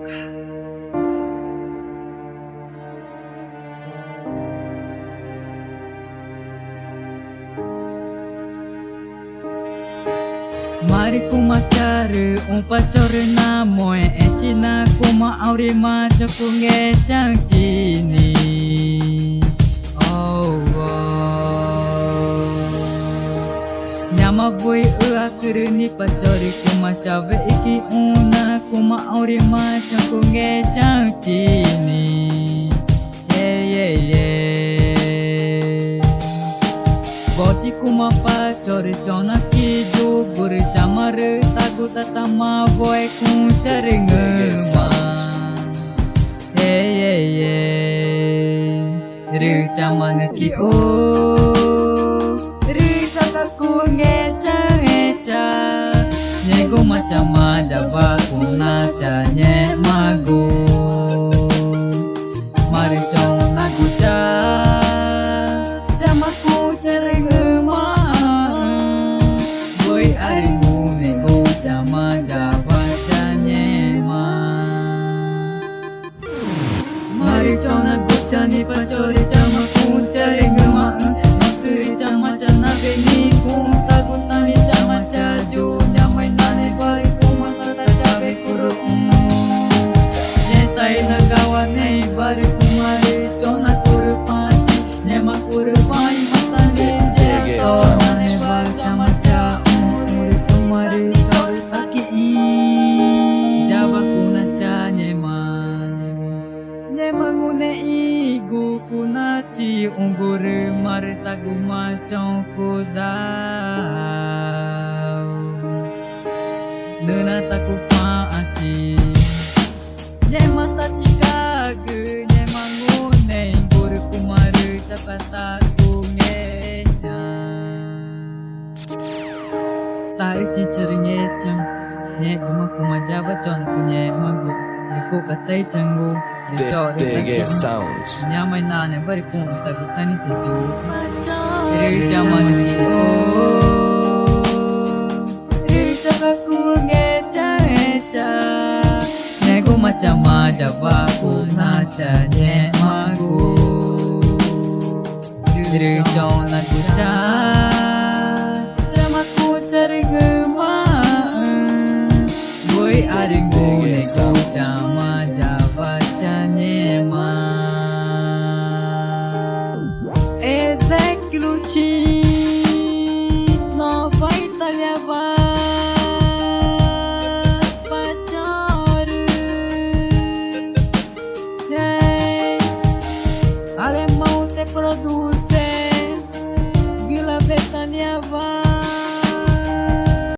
Mari ku macare pacore na moe echina kuma aure ma jakunge chang chini. Oh nyama boy akere ni pacore kuma chave iki una kuma aure ma jakunge chang chini. Boti kuma pacore jona ki jo gur jamar tagu tatama boy ku caringema. Ru jaman ki o ru takaku ngeca ngeca nyego macam ada bakuna canye mago mari cong nagu ca jamaku caringema boy arimu nego jama dapat canye ma mari cong nagu cani pacore jamaku caringema teri jama cana beni ku takutani jama caju nyamai nane bari ku mata cabe kuru netai nagawane bari ku mari cona kuru paci nema kuru pai mata ninje to nane bari jama ca umur kumari col taki jaba kuna ca nema ngune igu kuna ci unggur marta guma congku dau nena taku paaci nema ta cikage nema ngune inggur kumar tapata kungeca tarik cincir ngecang ne kuma jaba con kunye magu ko katai canggu DG Sounds. Nyamai nane bari ku takutani cicu iri jaman ki o iri cakaku ngeca ngeca nego macam aja baku naca nyemagu iri jona kuca jamaku cari gema boy aringu nego jama java canyema Luci no vai tagliava pacar ale mau te produrre